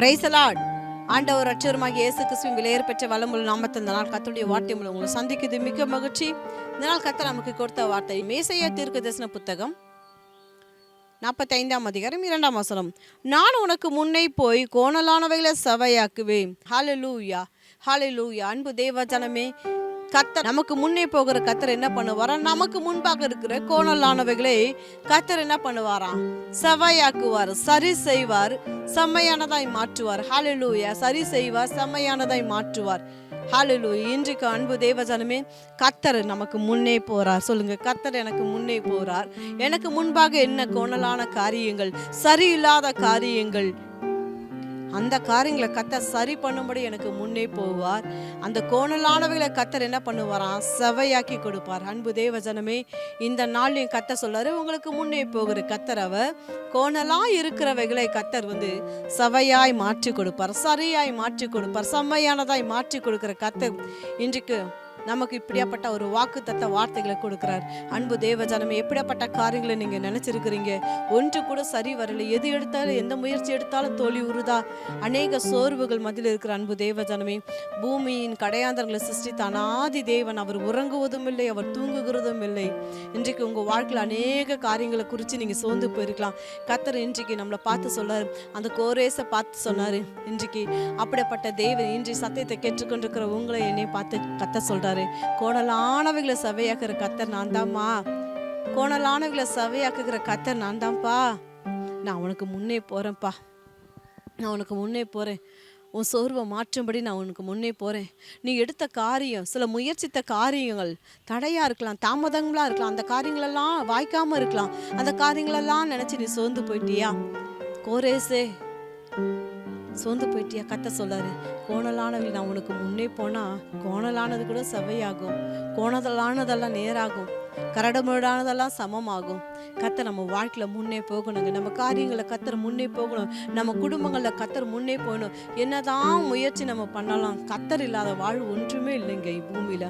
Praise the Lord. ஆண்டவர் ரட்சகருமாகிய இயேசு கிறிஸ்துவின் விலையேற பெற்ற வல்லமுள்ள நாமத்தில் இந்த நாள் கர்த்தருடைய வார்த்தை மூலம் உங்களை சந்திக்குது மிக்க மகிழ்ச்சி. இந்த நாள் கர்த்தர் நமக்கு கொடுத்த வார்த்தை ஏசாயா தீர்க்கதரிசன புத்தகம் 45ஆம் அதிகாரம் 2ஆம் வசனம். நான் உனக்கு முன்னே போய் கோணலானவைகளை சவையாக்குவேன். ஹல்லேலூயா, ஹல்லேலூயா. அன்பு தேவ ஜனமே, கர்த்தர் நமக்கு முன்னே போகிற கர்த்தர் என்ன பண்ணுவாராம்? நமக்கு முன்பாக இருக்கிற கோணலானவைகளை கர்த்தர் என்ன பண்ணுவாராம்? செவ்வாயாக்குவார், சரி செய்வார், செம்மையானதாய் மாற்றுவார். ஹல்லேலூயா. சரி செய்வார், செம்மையானதாய் மாற்றுவார். ஹல்லேலூயா. இன்றைக்கு அன்பு தேவ ஜனமே, கர்த்தர் நமக்கு முன்னே போறார். சொல்லுங்க, கர்த்தர் எனக்கு முன்னே போறார். எனக்கு முன்பாக என்ன கோணலான காரியங்கள், சரியில்லாத காரியங்கள், அந்த காரியங்களை கர்த்தர் சரி பண்ணும்படி எனக்கு முன்னே போவார். அந்த கோணலானவைகளை கர்த்தர் என்ன பண்ணுவாராம்? செவையாக்கி கொடுப்பார். அன்பு தேவ ஜனமே, இந்த நாள்லையும் கர்த்தர் சொல்றாரு, உங்களுக்கு முன்னே போகிற கர்த்தர் அவர் கோணலா இருக்கிறவைகளை கர்த்தர் செவையாய் மாற்றி கொடுப்பார், சரியாய் மாற்றி கொடுப்பார், செம்மையானதாய் மாற்றி கொடுக்கிற கர்த்தர் இன்றைக்கு நமக்கு இப்படியாப்பட்ட ஒரு வாக்குத்தத்த வார்த்தைகளை கொடுக்கிறார். அன்பு தேவ ஜனமே, எப்படியாப்பட்ட காரியங்களை நீங்க நினைச்சிருக்கிறீங்க? ஒன்று கூட சரி வரல, எது எடுத்தாலும் எந்த முயற்சி எடுத்தாலும் தோல்வி உறுதா, அநேக சோர்வுகள் மத்தியில் இருக்கிற அன்பு தேவ ஜனமே, பூமியின் கடையாந்தரங்களை சிருஷ்டித்த அநாதி தேவன் அவர் உறங்குவதும் இல்லை, அவர் தூங்குகிறதும் இல்லை. இன்றைக்கு உங்க வாழ்க்கையில் அநேக காரியங்களை குறித்து நீங்க சோர்ந்து போயிருக்கலாம். கர்த்தர் இன்றைக்கு நம்மளை பார்த்து சொன்னார், அந்த கோரேசை பார்த்து சொன்னாரு. இன்றைக்கு அப்படிப்பட்ட தேவன் இன்றைய சத்தியத்தை கேட்டுக்கொண்டிருக்கிற உங்களை என்னை பார்த்து கர்த்தர் சொல்றாரு, கோணலானவைகளை சவையாக்குற கர்த்தர் நான் தான்மா, கோணலானவைகளை சவையாக்குகிற கர்த்தர் நான் தான்ப்பா. நான் உனக்கு முன்னே போறேன்ப்பா, நான் உனக்கு முன்னே போறேன். உன் சோர்வை மாற்றும்படி நான் உனக்கு முன்னே போறேன். நீ எடுத்த காரியம், சில முயற்சித்த காரியங்கள் தடையா இருக்கலாம், தாமதங்களா இருக்கலாம், அந்த காரியங்களெல்லாம் வாய்க்காம இருக்கலாம். அந்த காரியங்களெல்லாம் நினைச்சு நீ சோர்ந்து போயிட்டியா? கோரேசே, சோர்ந்து போயிட்டியா? கர்த்தர் சொல்லாரு, கோணலானவை நான் உனக்கு முன்னே போனா கோணலானது கூட செவையாகும், கோணலானதெல்லாம் நேராகும், கரடுமுரடானதெல்லாம் சமமாகும். கர்த்தர் நம்ம வாழ்க்கையில முன்னே போகணுங்க. நம்ம காரியங்களை கர்த்தர் முன்னே போகணும். நம்ம குடும்பங்களில் கர்த்தர் முன்னே போகணும். என்னதான் முயற்சி நம்ம பண்ணலாம், கர்த்தர் இல்லாத வாழ்வு ஒன்றுமே இல்லைங்க பூமியில.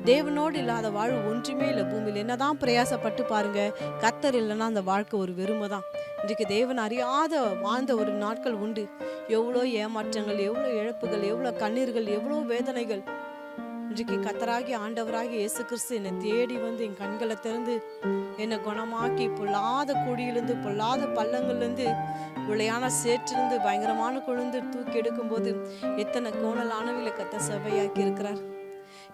தேவனோடு இல்லாத வாழ்வு ஒன்றுமே இல்லை பூமியில். என்னதான் பிரயாசப்பட்டு பாருங்க, கர்த்தர் இல்லைன்னா அந்த வாழ்க்கை ஒரு வெறுமை தான். இன்றைக்கு தேவன் அறியாத வாழ்ந்த ஒரு நாட்கள் உண்டு. எவ்வளோ ஏமாற்றங்கள், எவ்வளோ இழப்புகள், எவ்வளோ கண்ணீர்கள், எவ்வளோ வேதனைகள். இன்றைக்கு கர்த்தராகி ஆண்டவராகி இயேசு கிறிஸ்து என்னை தேடி என் கண்களை திறந்து என்னை குணமாக்கி பொல்லாத குடியிலிருந்து, பொல்லாத பள்ளங்கள்லேருந்து, விளையான சேற்றிலிருந்து, பயங்கரமான கொழுந்து தூக்கி எடுக்கும்போது எத்தனை கோணலானவைகளை கர்த்தர் செவ்வையாக்கி இருக்கிறார்,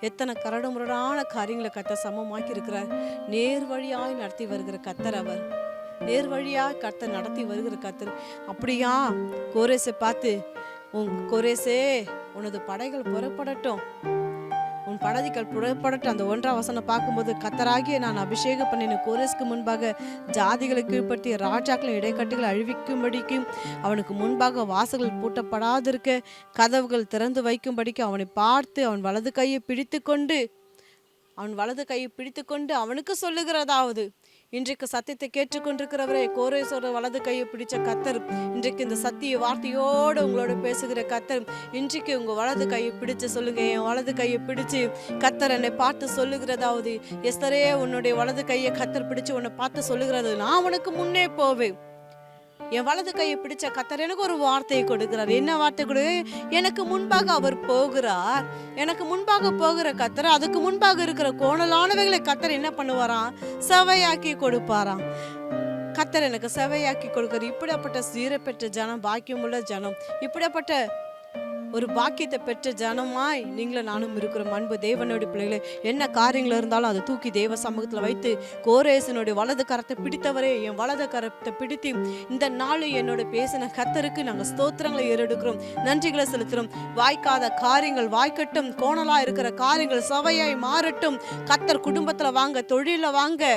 எத்தனை கரடுமுரடான காரியங்களை கர்த்தர் சமமாக்கி இருக்கிறார். நேர் வழியாய் நடத்தி வருகிற கர்த்தர் அவர், நேர் வழியாக கர்த்தர் நடத்தி வருகிற கர்த்தர். அப்படியா கோரேசை பார்த்து, கோரேசே உனது படைகள் புறப்படட்டும், உன் படதிகள் புறப்படட்டும். அந்த 1ஆம் வசனம் பார்க்கும்போது, கர்த்தராகிய நான் அபிஷேகம் பண்ணின கோரேஸ்க்கு முன்பாக ஜாதிகளை கீழ்படுத்திய ராஜாக்களின் இடைக்கட்டுகளை அழிவிக்கும்படிக்கு, அவனுக்கு முன்பாக வாசல்கள் பூட்டப்படாதிருக்க கதவுகள் திறந்து வைக்கும்படிக்கு அவனை பார்த்து அவன் வலது கையை பிடித்து கொண்டு அவனுக்கு சொல்லுகிறதாவது, இன்றைக்கு சத்தியத்தை கேட்டுக்கொண்டிருக்கிறவரே, கோரேசோட வலது கையை பிடிச்ச கர்த்தர் இன்றைக்கு இந்த சத்திய வார்த்தையோடு உங்களோட பேசுகிற கர்த்தர் இன்றைக்கு உங்க வலது கையை பிடிச்சு சொல்லுங்க. என் வலது கையை பிடிச்சு கர்த்தர் என்னை பார்த்து சொல்லுகிறதாவது, எஸ்தரே உன்னுடைய வலது கையை கர்த்தர் பிடிச்சு உன்னை பார்த்து சொல்லுகிறது, நான் உனக்கு முன்னே போவேன். என் வலது கையை பிடிச்ச கர்த்தர் எனக்கு ஒரு வார்த்தையை கொடுக்கிறார். என்ன வார்த்தை கொடு? எனக்கு முன்பாக அவர் போகிறார். எனக்கு முன்பாக போகிற கர்த்தர், அதுக்கு முன்பாக இருக்கிற கோணலானவைகளை கர்த்தர் என்ன பண்ணுவாராம்? செவையாக்கி கொடுப்பாராம். கர்த்தர் எனக்கு செவையாக்கி கொடுக்கிறார். இப்படிப்பட்ட சீரப்பெற்ற ஜனம், பாக்கியமுள்ள ஜனம், இப்படிப்பட்ட ஒரு பாக்கியத்தை பெற்ற ஜனமாய் நீங்களும் நானும் இருக்கிறோம். அன்பு தேவனுடைய பிள்ளைகளே, என்ன காரியங்கள் இருந்தாலும் அதை தூக்கி தேவ சமூகத்தில் வைத்து, கோரேசனுடைய வலது கரத்தை பிடித்தவரே, என் வலது கரத்தை பிடித்து இந்த நாள் என்னோட பேசின கர்த்தருக்கு நாங்கள் ஸ்தோத்திரங்களை ஏறெடுக்கிறோம், நன்றிகளை செலுத்துகிறோம். வாய்க்காத காரியங்கள் வாய்க்கட்டும், கோணலா இருக்கிற காரியங்கள் சவையாய் மாறட்டும். கர்த்தர் குடும்பத்தில் வாங்க, தொழிலில் வாங்க,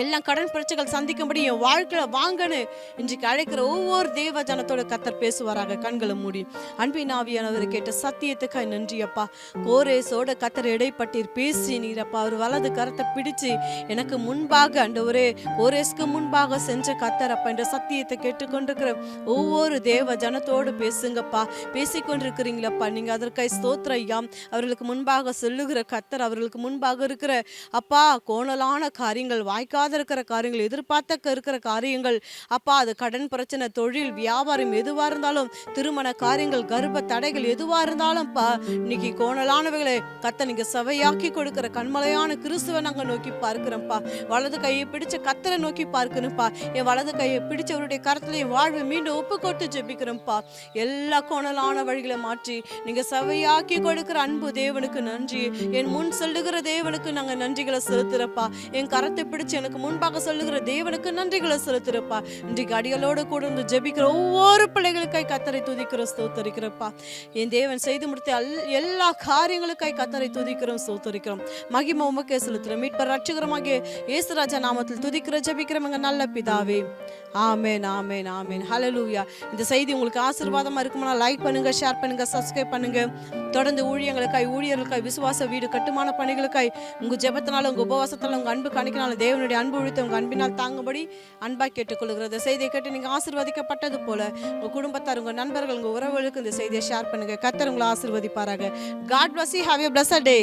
எல்லாம் கடன் பிரச்சனைகள் சந்திக்கும்படி என் வாழ்க்கையில வாங்கன்னு இன்றைக்கு அழைக்கிற ஒவ்வொரு தேவ ஜனத்தோட கர்த்தர் பேசுவாராக. கண்களை மூடி அன்பின் ஆவியானவர் கேட்ட சத்தியத்துக்காய் நன்றி அப்பா. கோரேசோட கர்த்தர் இடைப்பட்டீர், பேசினீரப்பா. அவர் வலது கரத்தை பிடிச்சு எனக்கு முன்பாக, ஆண்டவரே கோரேஸ்க்கு முன்பாக சென்ற கர்த்தர் அப்பா, என்ற சத்தியத்தை கேட்டுக்கொண்டிருக்கிற ஒவ்வொரு தேவ ஜனத்தோடு பேசுங்கப்பா. பேசிக்கொண்டிருக்கிறீங்களப்பா, நீங்க அதற்காய் ஸ்தோத்திரம் ஐயா. அவர்களுக்கு முன்பாக சொல்லுகிற கர்த்தர், அவர்களுக்கு முன்பாக இருக்கிற அப்பா கோணலான காரியங்கள், வாய்க்காத எதிர்பார்க்காத இருக்கிற காரியங்கள், எதிர்பார்த்த இருக்கிற காரியங்கள் அப்பா, அது கடன் பிரச்சனை, தொழில், வியாபாரம் எதுவாக இருந்தாலும், திருமண காரியங்கள், கர்ப்ப தடைகள் எதுவாக இருந்தாலும்ப்பா, இன்னைக்கு கோணலானவைகளை கத்த நீங்க சவையாக்கி கொடுக்கிற கண்மலையான கிறிஸ்துவை நாங்கள் நோக்கி பார்க்கிறோம்ப்பா. வலது கையை பிடிச்ச கத்தரை நோக்கி பார்க்கணும்ப்பா. என் வலது கையை பிடிச்சவருடைய கரத்துல என் வாழ்வை மீண்டும் ஒப்பு கொடுத்து ஜெபிக்கிறோம்ப்பா. எல்லா கோணலான வழிகளை மாற்றி நீங்க சவையாக்கி கொடுக்கிற அன்பு தேவனுக்கு நன்றி. என் முன் சொல்லுகிற தேவனுக்கு நாங்க நன்றிகளை செலுத்துறப்பா. என் கரத்தை பிடிச்சு எனக்கு முன்பாக சொல்லுகிற தேவனுக்கு நன்றிகளை செலுத்துறப்பா. இன்றைக்கு அடிகளோடு கூட இருந்து ஜெபிக்கிற ஒவ்வொரு பிள்ளைகளுக்காய் கத்தரை துதிக்கிறோம், ஸ்தோத்தரிக்கிறப்பா. என் தேவன் செய்து முடித்த எல்லா காரியங்களுக்காய் கத்தரை துதிக்கிறோம், ஸ்தோத்தரிக்கிறோம். மகிமை உமக்கே செலுத்துறோம். மீட்பர் ரட்சகரமாகிய இயேசுராஜா நாமத்தில் துதிக்கிற ஜெபிக்கிறோம் எங்க நல்ல பிதாவே. ஆமென், ஆமென், ஆமென். ஹல்லேலூயா. இந்த செய்தி உங்களுக்கு ஆசீர்வாதமா இருக்குமா? லைக் பண்ணுங்க, ஷேர் பண்ணுங்க, சப்ஸ்கிரைப் பண்ணுங்க. தொடர்ந்து ஊழியர்களுக்காய், விசுவாச வீடு கட்டுமான பணிகளுக்காய் உங்க ஜெபத்தினால, உங்க உபவாசத்தால, உங்க அன்பு காணிக்கனால தேவனுடைய அன்பு உழித்து உங்க அன்பினால் தாங்கும்படி அன்பா கேட்டுக்கொள்கிறது. செய்தியை கேட்டு நீங்க ஆசீர்வதிக்கப்பட்டது போல உங்க குடும்பத்தார், உங்க நண்பர்கள், உங்க உறவுகளுக்கு இந்த செய்தியை ஷேர் பண்ணுங்க. கர்த்தர் உங்களை ஆசீர்வதிப்பாராக. God bless you. Have a blessed day.